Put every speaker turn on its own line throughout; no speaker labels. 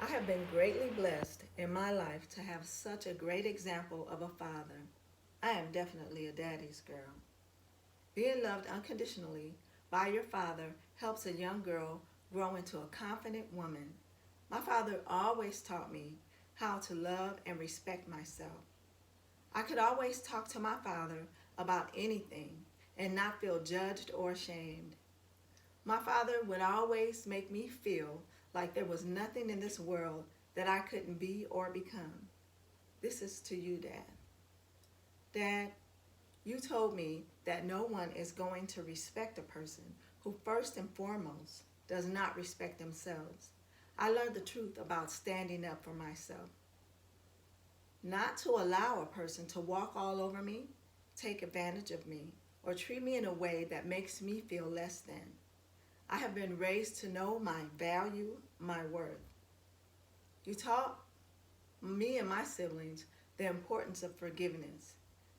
I have been greatly blessed in my life to have such a great example of a father. I am definitely a daddy's girl. Being loved unconditionally by your father helps a young girl grow into a confident woman. My father always taught me how to love and respect myself. I could always talk to my father about anything and not feel judged or ashamed. My father would always make me feel like there was nothing in this world that I couldn't be or become. This is to you, Dad. Dad, you told me that no one is going to respect a person who first and foremost does not respect themselves. I learned the truth about standing up for myself. Not to allow a person to walk all over me, take advantage of me, or treat me in a way that makes me feel less than. I have been raised to know my value, my worth. You taught me and my siblings the importance of forgiveness.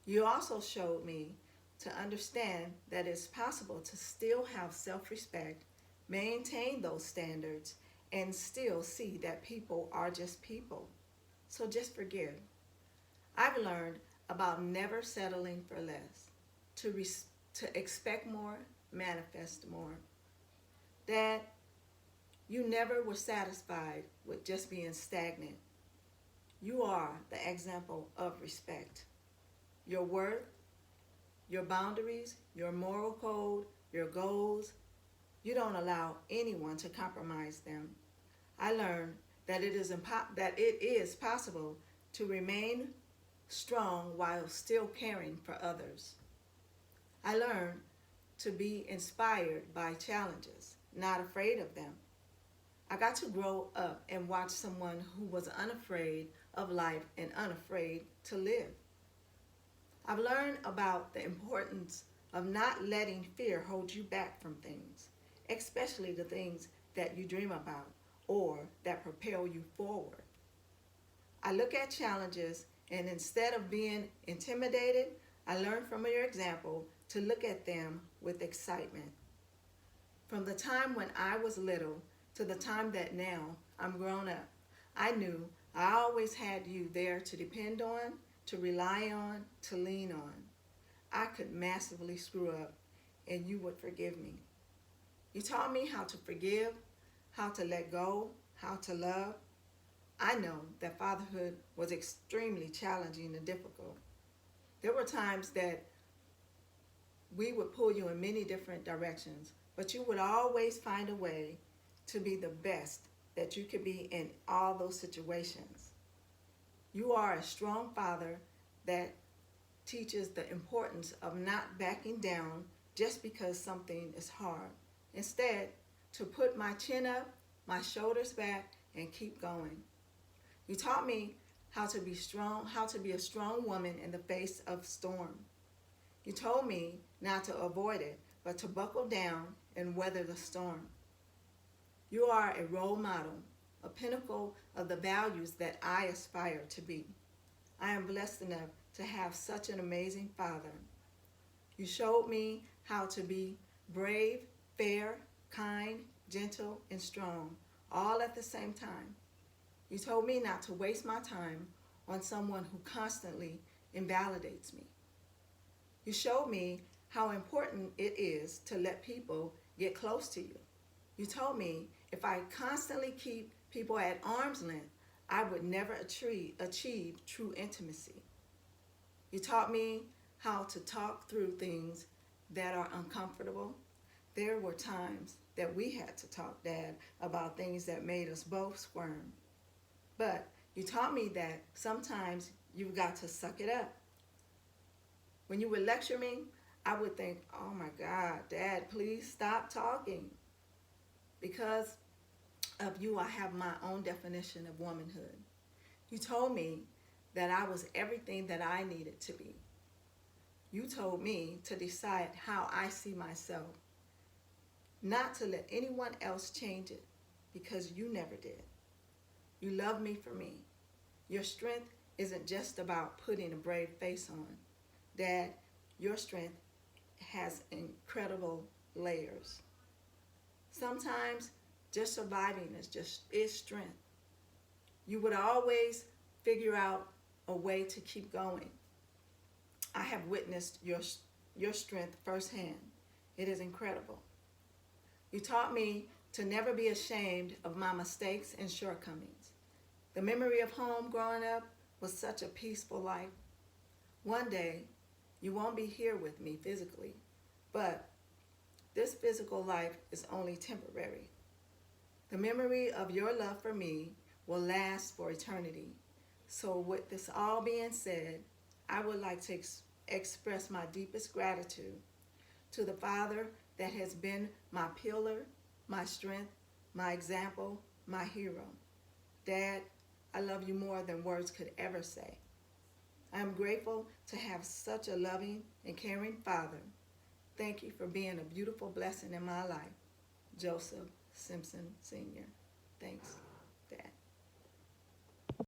You also showed me to understand that it's possible to still have self respect, maintain those standards, and still see that people are just people. So just forgive. I've learned about never settling for less, to expect more, manifest more. Dad, you never were satisfied with just being stagnant. You are the example of respect. Your worth, your boundaries, your moral code, your goals, you don't allow anyone to compromise them. I learned that it is possible to remain strong while still caring for others. I learned to be inspired by challenges, not afraid of them. I got to grow up and watch someone who was unafraid of life and unafraid to live. I've learned about the importance of not letting fear hold you back from things, especially the things that you dream about or that propel you forward. I look at challenges and instead of being intimidated, I learn from your example to look at them with excitement. From the time when I was little to the time that now I'm grown up, I knew I always had you there to depend on, to rely on, to lean on. I could massively screw up and you would forgive me. You taught me how to forgive, how to let go, how to love. I know that fatherhood was extremely challenging and difficult. There were times that we would pull you in many different directions, but you would always find a way to be the best that you could be in all those situations. You are a strong father that teaches the importance of not backing down just because something is hard. Instead, to put my chin up, my shoulders back, and keep going. You taught me how to be strong, how to be a strong woman in the face of storm. You told me not to avoid it, but to buckle down and weather the storm. You are a role model, a pinnacle of the values that I aspire to be. I am blessed enough to have such an amazing father. You showed me how to be brave, fair, kind, gentle, and strong, all at the same time. You told me not to waste my time on someone who constantly invalidates me. You showed me how important it is to let people get close to you. You told me if I constantly keep people at arm's length, I would never achieve true intimacy. You taught me how to talk through things that are uncomfortable. There were times that we had to talk, Dad, about things that made us both squirm. But you taught me that sometimes you've got to suck it up. When you would lecture me, I would think, oh my God, Dad, please stop talking. Because of you, I have my own definition of womanhood. You told me that I was everything that I needed to be. You told me to decide how I see myself, not to let anyone else change it, because you never did. You love me for me. Your strength isn't just about putting a brave face on. Dad, your strength has incredible layers. Sometimes just surviving is strength. You would always figure out a way to keep going. I have witnessed your strength firsthand. It is incredible. You taught me to never be ashamed of my mistakes and shortcomings. The memory of home growing up was such a peaceful life. One day, you won't be here with me physically, but this physical life is only temporary. The memory of your love for me will last for eternity. So with this all being said, I would like to express my deepest gratitude to the Father that has been my pillar, my strength, my example, my hero. Dad, I love you more than words could ever say. I am grateful to have such a loving and caring Father. Thank you for being a beautiful blessing in my life. Joseph Simpson Sr. Thanks.